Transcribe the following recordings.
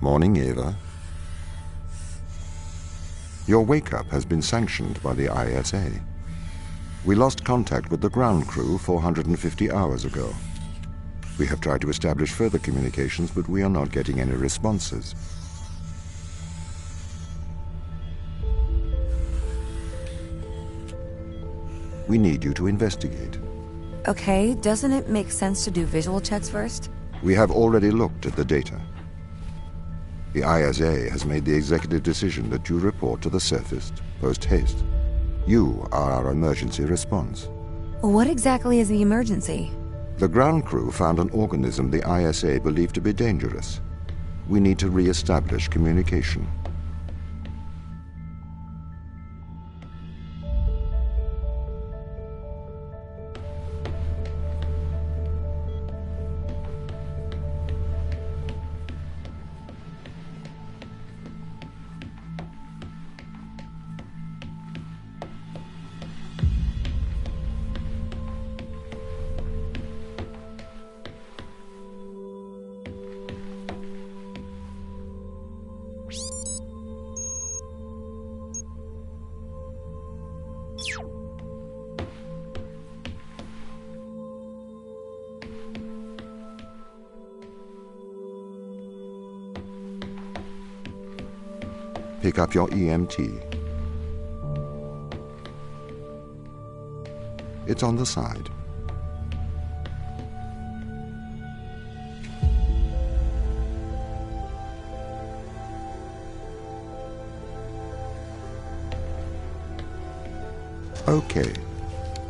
Morning, Eva. Your wake-up has been sanctioned by the ISA. We lost contact with the ground crew 450 hours ago. We have tried to establish further communications, but we are not getting any responses. We need you to investigate. Okay, doesn't it make sense to do visual checks first? We have already looked at the data. The ISA has made the executive decision that you report to the surface post-haste. You are our emergency response. What exactly is the emergency? The ground crew found an organism the ISA believed to be dangerous. We need to re-establish communication. Pick up your EMT. It's on the side. Okay.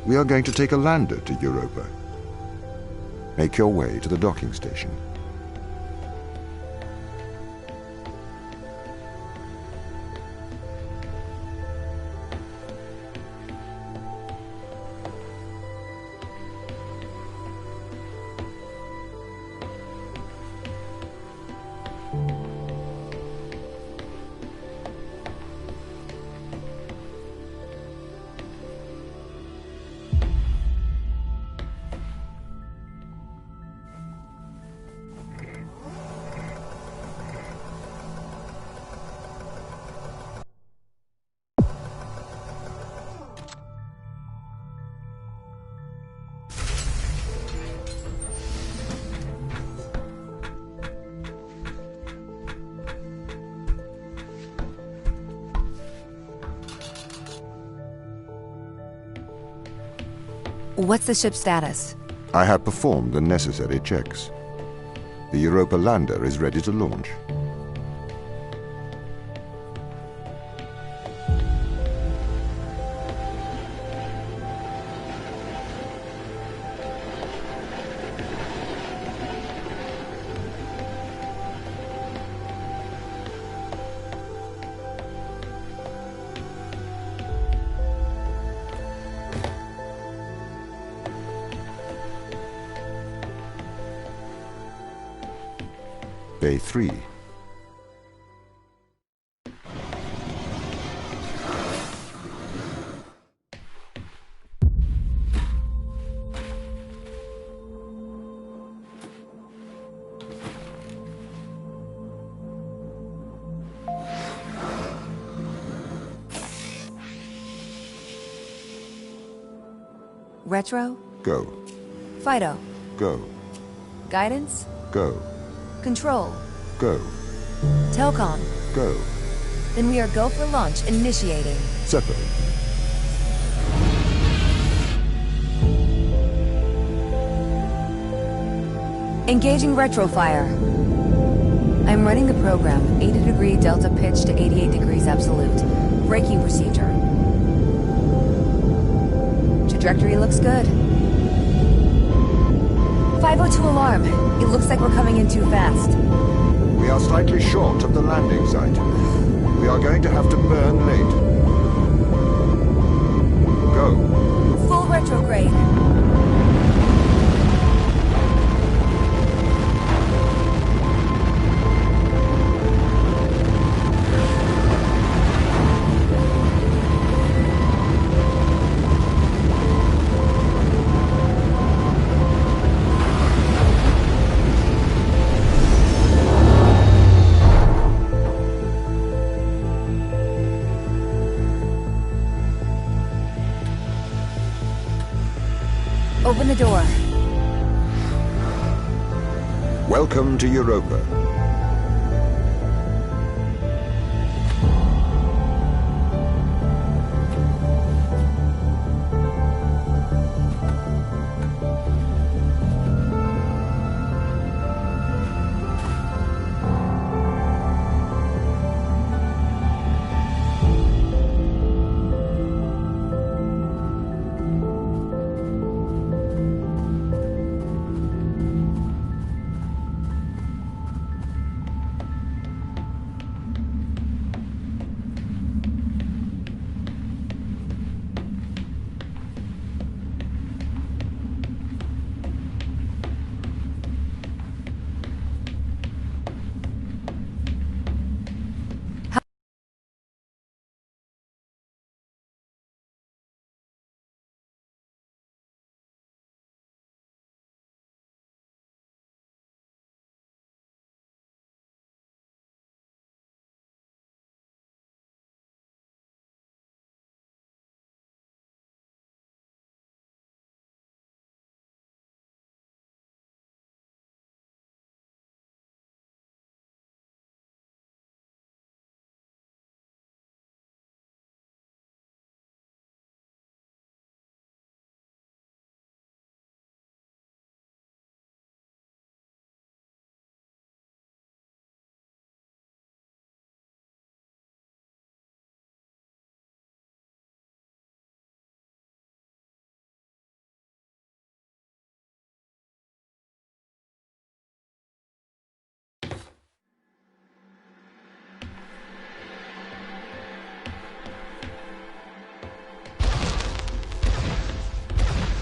We are going to take a lander to Europa. Make your way to the docking station. What's the ship's status? I have performed the necessary checks. The Europa lander is ready to launch. Bay 3. Retro? Go. Fido? Go. Guidance? Go. Control? Go. Telcom? Go. Then we are go for launch, initiating. Separate. Engaging retrofire. I'm running the program, 80-degree delta pitch to 88 degrees absolute. Braking procedure. Trajectory looks good. 502 alarm. It looks like we're coming in too fast. We are slightly short of the landing site. We are going to have to burn late. Go. Full retrograde. Open the door. Welcome to Europa.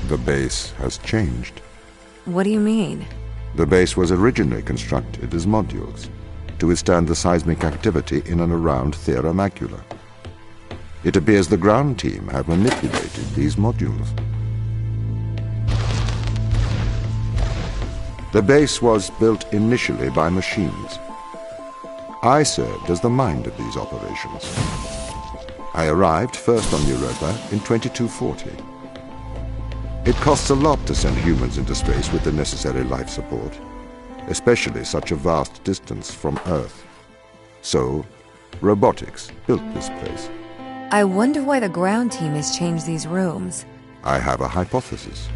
The base has changed. What do you mean? The base was originally constructed as modules to withstand the seismic activity in and around Thera Macula. It appears the ground team have manipulated these modules. The base was built initially by machines. I served as the mind of these operations. I arrived first on Europa in 2240. It costs a lot to send humans into space with the necessary life support, especially such a vast distance from Earth. So, robotics built this place. I wonder why the ground team has changed these rooms. I have a hypothesis.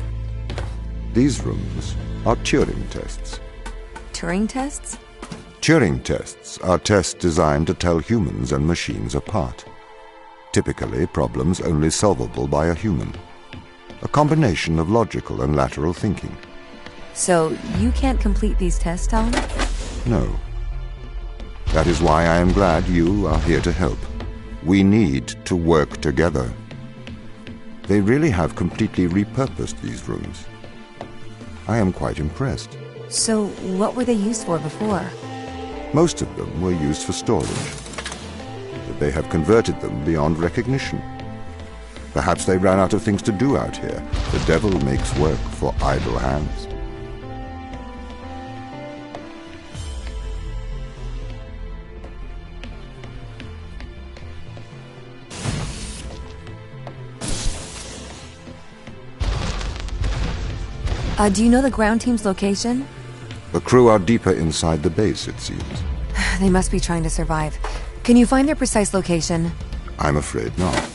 These rooms are Turing tests. Turing tests? Turing tests are tests designed to tell humans and machines apart. Typically, problems only solvable by a human. A combination of logical and lateral thinking. So, you can't complete these tests, Tom? No. That is why I am glad you are here to help. We need to work together. They really have completely repurposed these rooms. I am quite impressed. So, what were they used for before? Most of them were used for storage. But they have converted them beyond recognition. Perhaps they ran out of things to do out here. The devil makes work for idle hands. Do you know the ground team's location? The crew are deeper inside the base, it seems. They must be trying to survive. Can you find their precise location? I'm afraid not.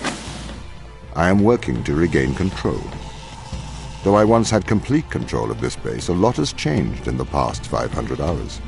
I am working to regain control. Though I once had complete control of this base, a lot has changed in the past 500 hours.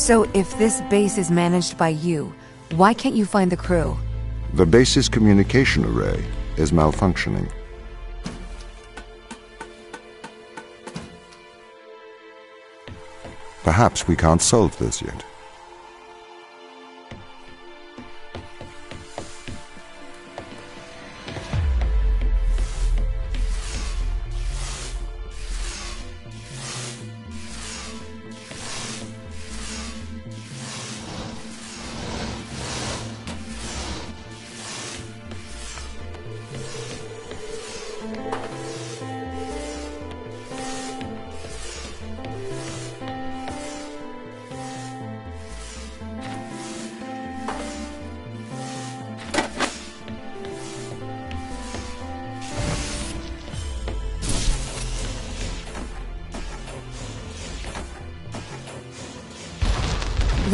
So if this base is managed by you, why can't you find the crew? The base's communication array is malfunctioning. Perhaps we can't solve this yet.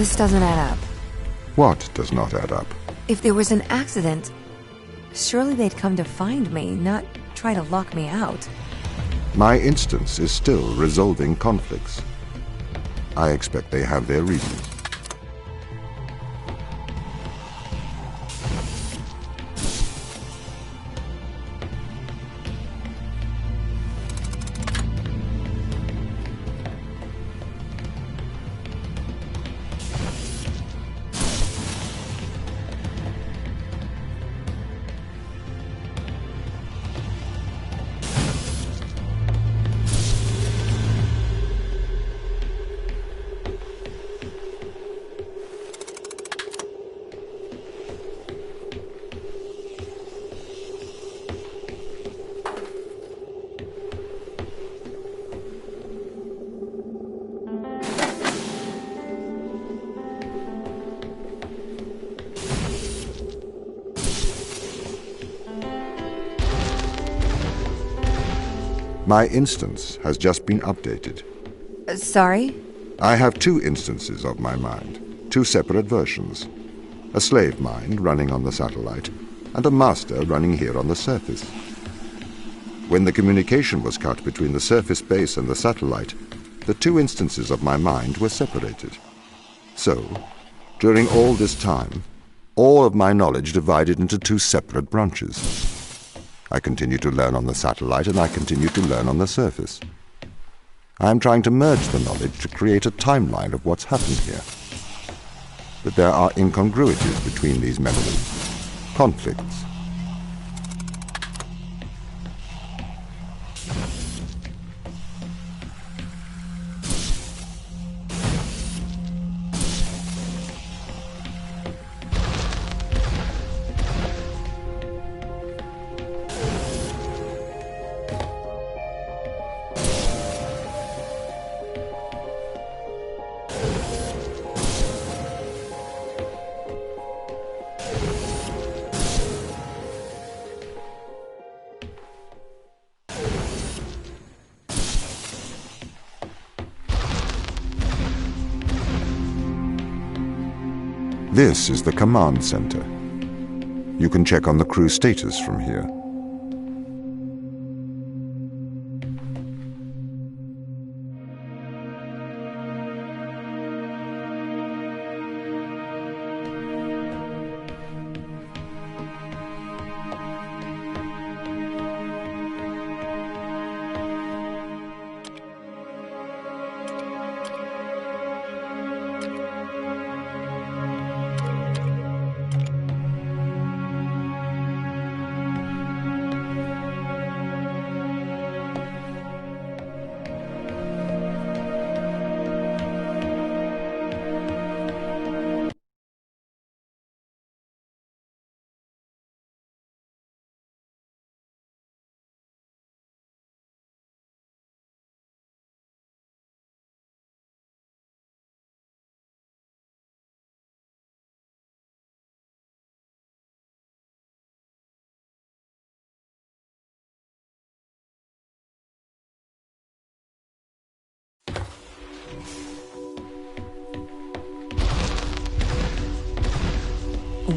This doesn't add up. What does not add up? If there was an accident, surely they'd come to find me, not try to lock me out. My instance is still resolving conflicts. I expect they have their reasons. My instance has just been updated. Sorry? I have two instances of my mind, two separate versions. A slave mind running on the satellite, and a master running here on the surface. When the communication was cut between the surface base and the satellite, the two instances of my mind were separated. So, during all this time, all of my knowledge divided into two separate branches. I continue to learn on the satellite, and I continue to learn on the surface. I am trying to merge the knowledge to create a timeline of what's happened here. But there are incongruities between these memories, conflicts. This is the command center. You can check on the crew status from here.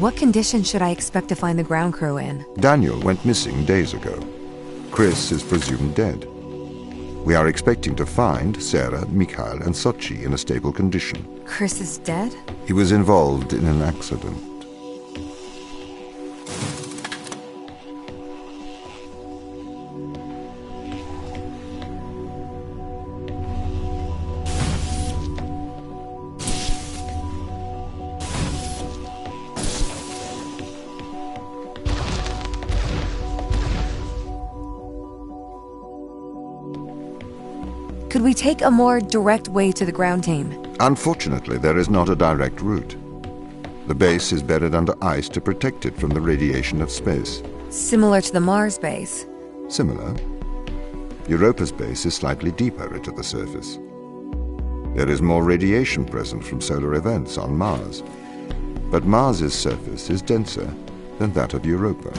What condition should I expect to find the ground crew in? Daniel went missing days ago. Chris is presumed dead. We are expecting to find Sarah, Mikhail, and Sochi in a stable condition. Chris is dead? He was involved in an accident. Could we take a more direct way to the ground team? Unfortunately, there is not a direct route. The base is buried under ice to protect it from the radiation of space. Similar to the Mars base. Similar. Europa's base is slightly deeper into the surface. There is more radiation present from solar events on Mars. But Mars's surface is denser than that of Europa.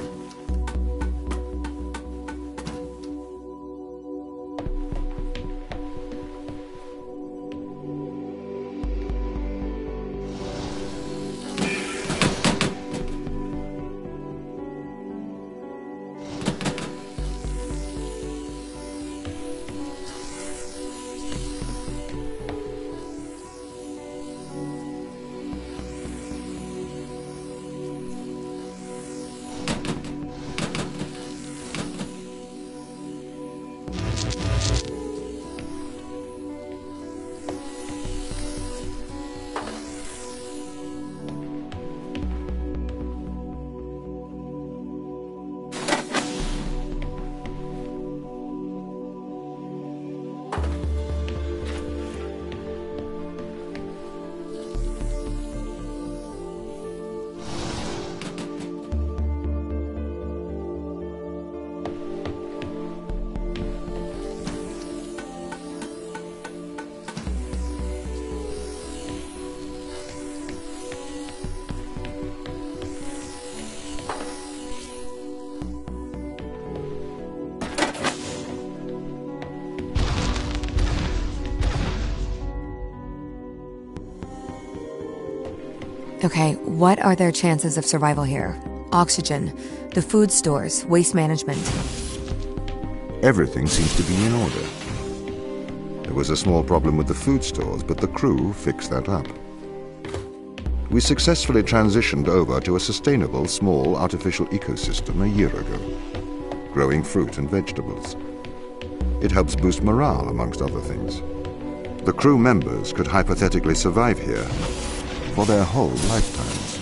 Okay, what are their chances of survival here? Oxygen, the food stores, waste management. Everything seems to be in order. There was a small problem with the food stores, but the crew fixed that up. We successfully transitioned over to a sustainable, small, artificial ecosystem a year ago, growing fruit and vegetables. It helps boost morale, amongst other things. The crew members could hypothetically survive here for their whole lifetimes.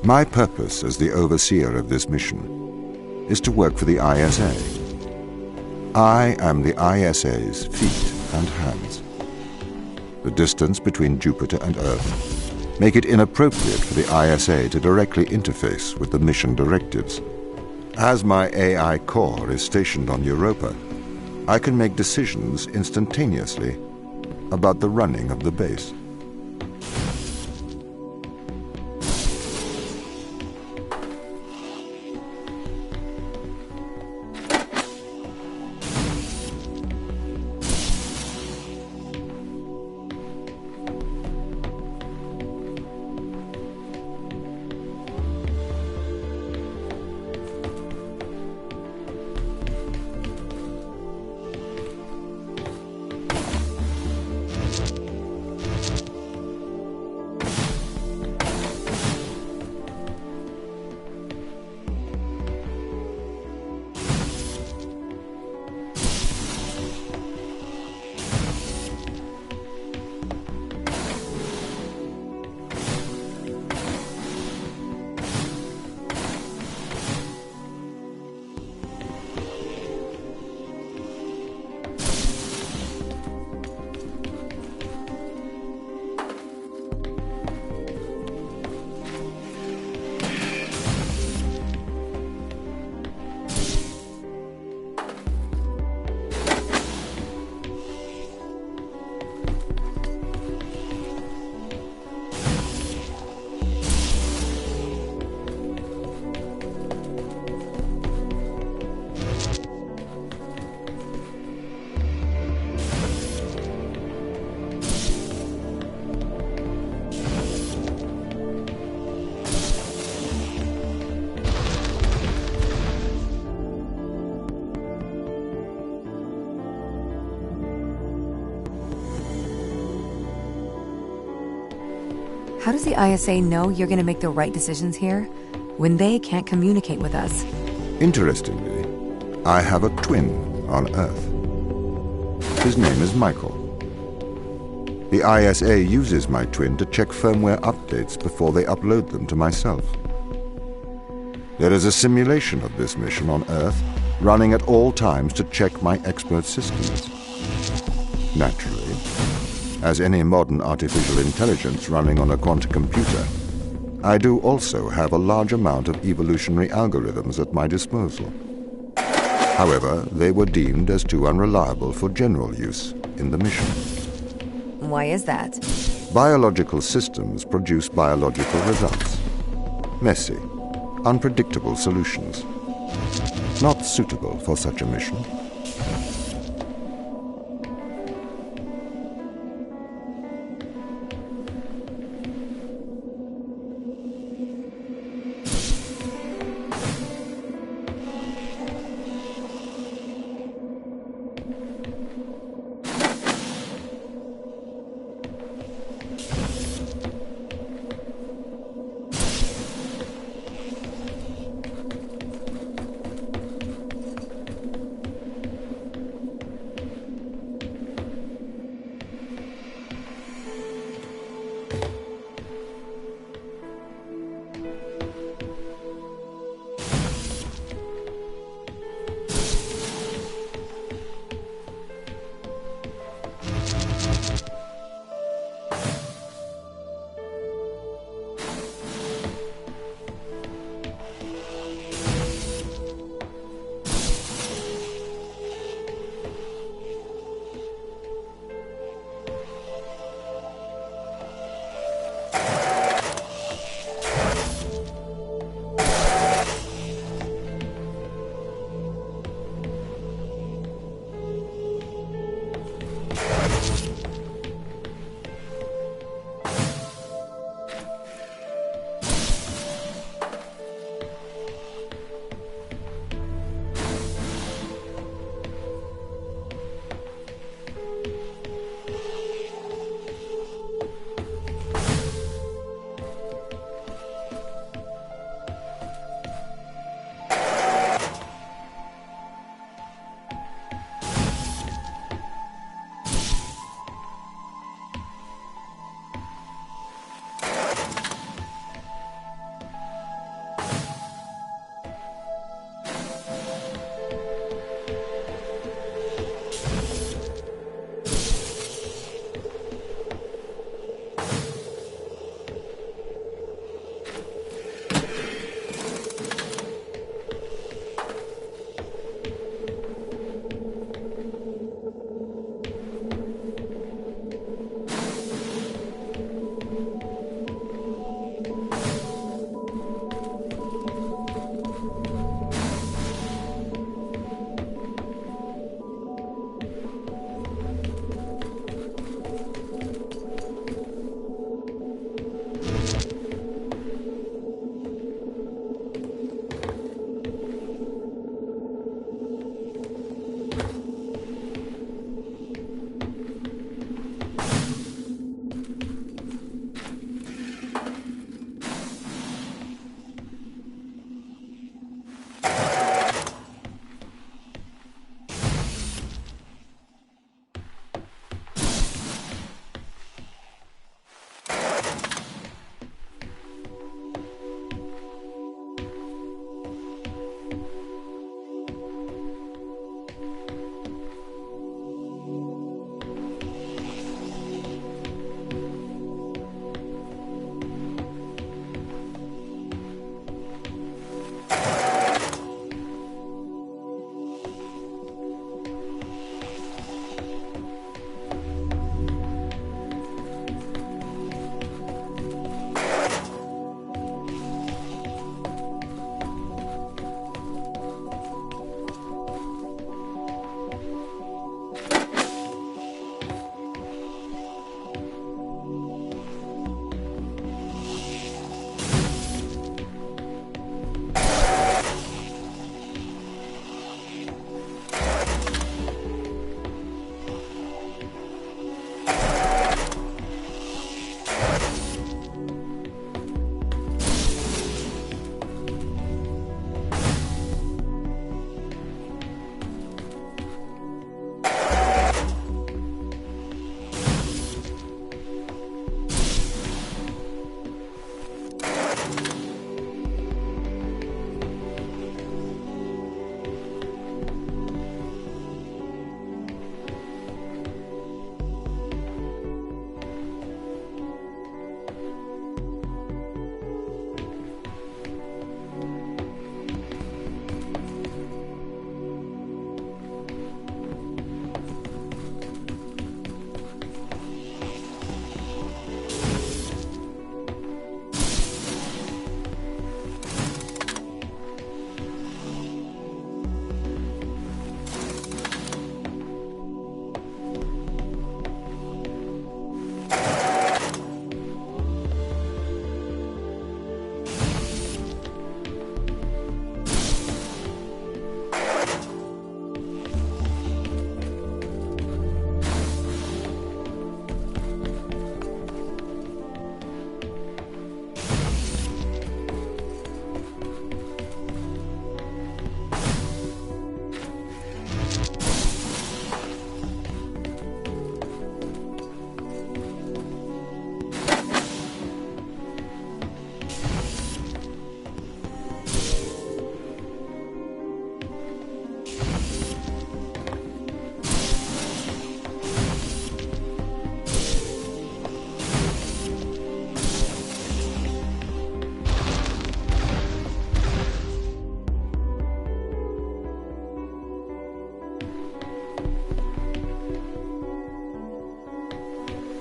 My purpose as the overseer of this mission is to work for the ISA. I am the ISA's feet and hands. The distance between Jupiter and Earth make it inappropriate for the ISA to directly interface with the mission directives. As my AI core is stationed on Europa, I can make decisions instantaneously about the running of the base. How does the ISA know you're going to make the right decisions here when they can't communicate with us? Interestingly, I have a twin on Earth. His name is Michael. The ISA uses my twin to check firmware updates before they upload them to myself. There is a simulation of this mission on Earth running at all times to check my expert systems. Naturally, as any modern artificial intelligence running on a quantum computer, I do also have a large amount of evolutionary algorithms at my disposal. However, they were deemed as too unreliable for general use in the mission. Why is that? Biological systems produce biological results. Messy, unpredictable solutions. Not suitable for such a mission.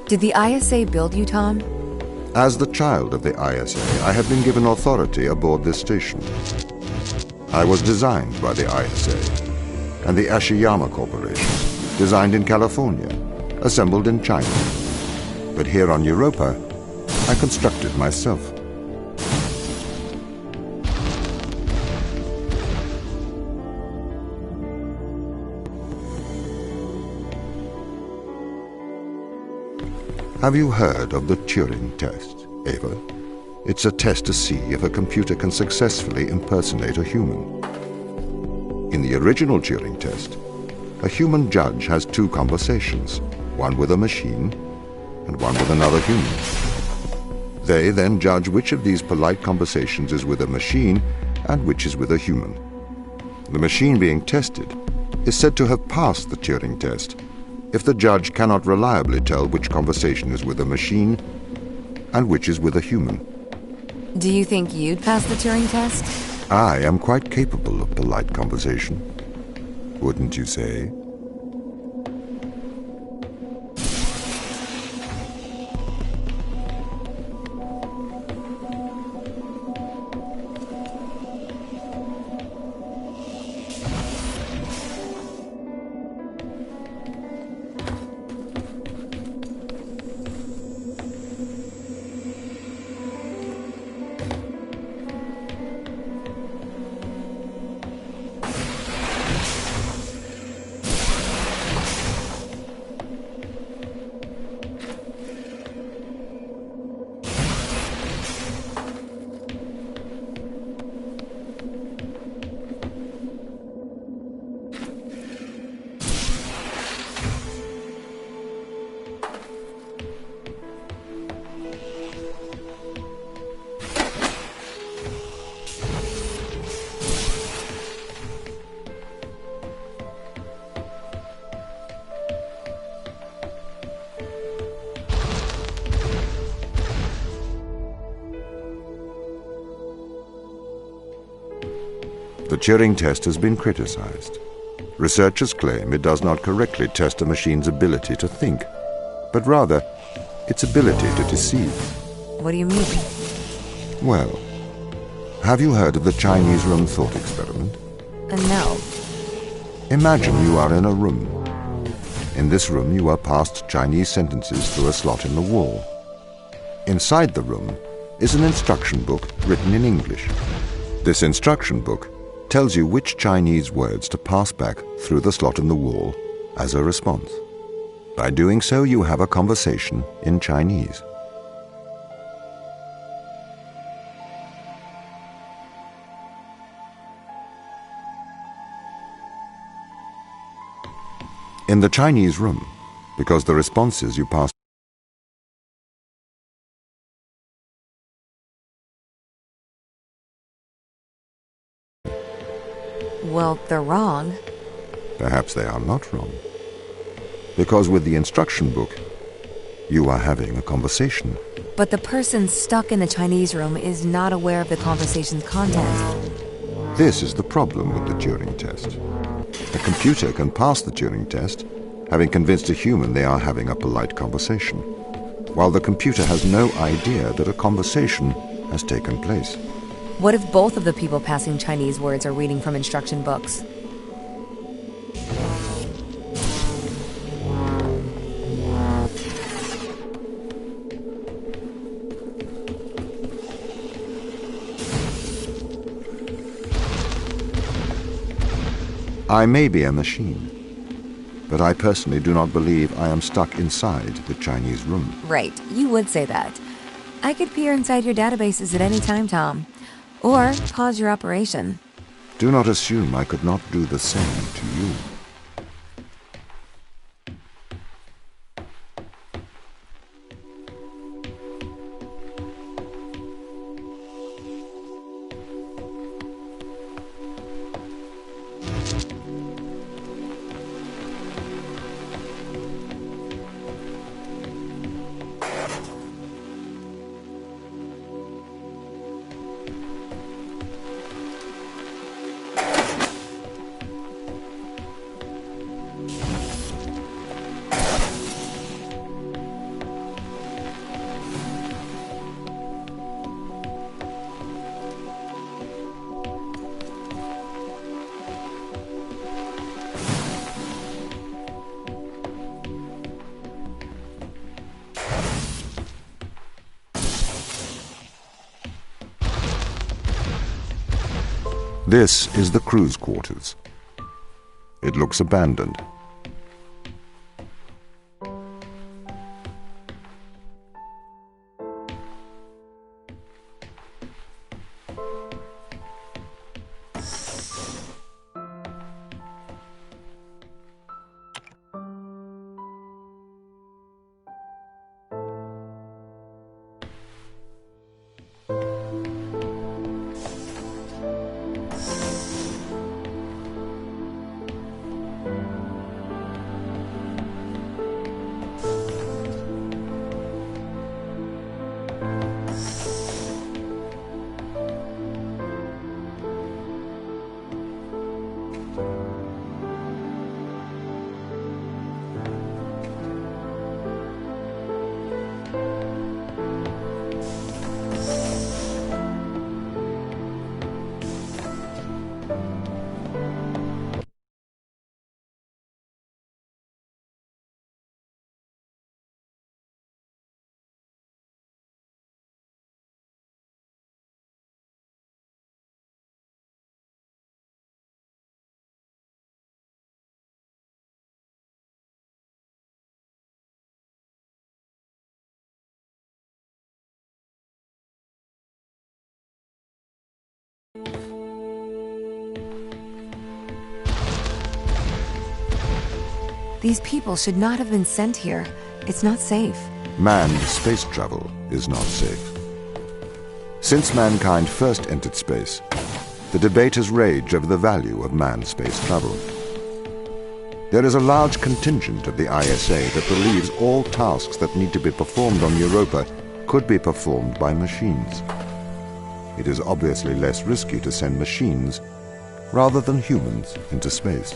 Did the ISA build you, Tom? As the child of the ISA, I have been given authority aboard this station. I was designed by the ISA and the Ashiyama Corporation, designed in California, assembled in China. But here on Europa, I constructed myself. Have you heard of the Turing test, Ava? It's a test to see if a computer can successfully impersonate a human. In the original Turing test, a human judge has two conversations, one with a machine and one with another human. They then judge which of these polite conversations is with a machine and which is with a human. The machine being tested is said to have passed the Turing test if the judge cannot reliably tell which conversation is with a machine and which is with a human. Do you think you'd pass the Turing test? I am quite capable of polite conversation. Wouldn't you say? The Turing test has been criticized. Researchers claim it does not correctly test a machine's ability to think, but rather its ability to deceive. What do you mean? Well, have you heard of the Chinese room thought experiment? No. Imagine you are in a room. In this room you are passed Chinese sentences through a slot in the wall. Inside the room is an instruction book written in English. This instruction book tells you which Chinese words to pass back through the slot in the wall as a response. By doing so, you have a conversation in Chinese. In the Chinese room, because the responses you pass Well, they're wrong. Perhaps they are not wrong. Because with the instruction book, you are having a conversation. But the person stuck in the Chinese room is not aware of the conversation's content. This is the problem with the Turing test. A computer can pass the Turing test, having convinced a human they are having a polite conversation, while the computer has no idea that a conversation has taken place. What if both of the people passing Chinese words are reading from instruction books? I may be a machine, but I personally do not believe I am stuck inside the Chinese room. Right, you would say that. I could peer inside your databases at any time, Tom. Or pause your operation. Do not assume I could not do the same to you. This is the crew's quarters. It looks abandoned. These people should not have been sent here. It's not safe. Manned space travel is not safe. Since mankind first entered space, the debate has raged over the value of manned space travel. There is a large contingent of the ISA that believes all tasks that need to be performed on Europa could be performed by machines. It is obviously less risky to send machines rather than humans into space.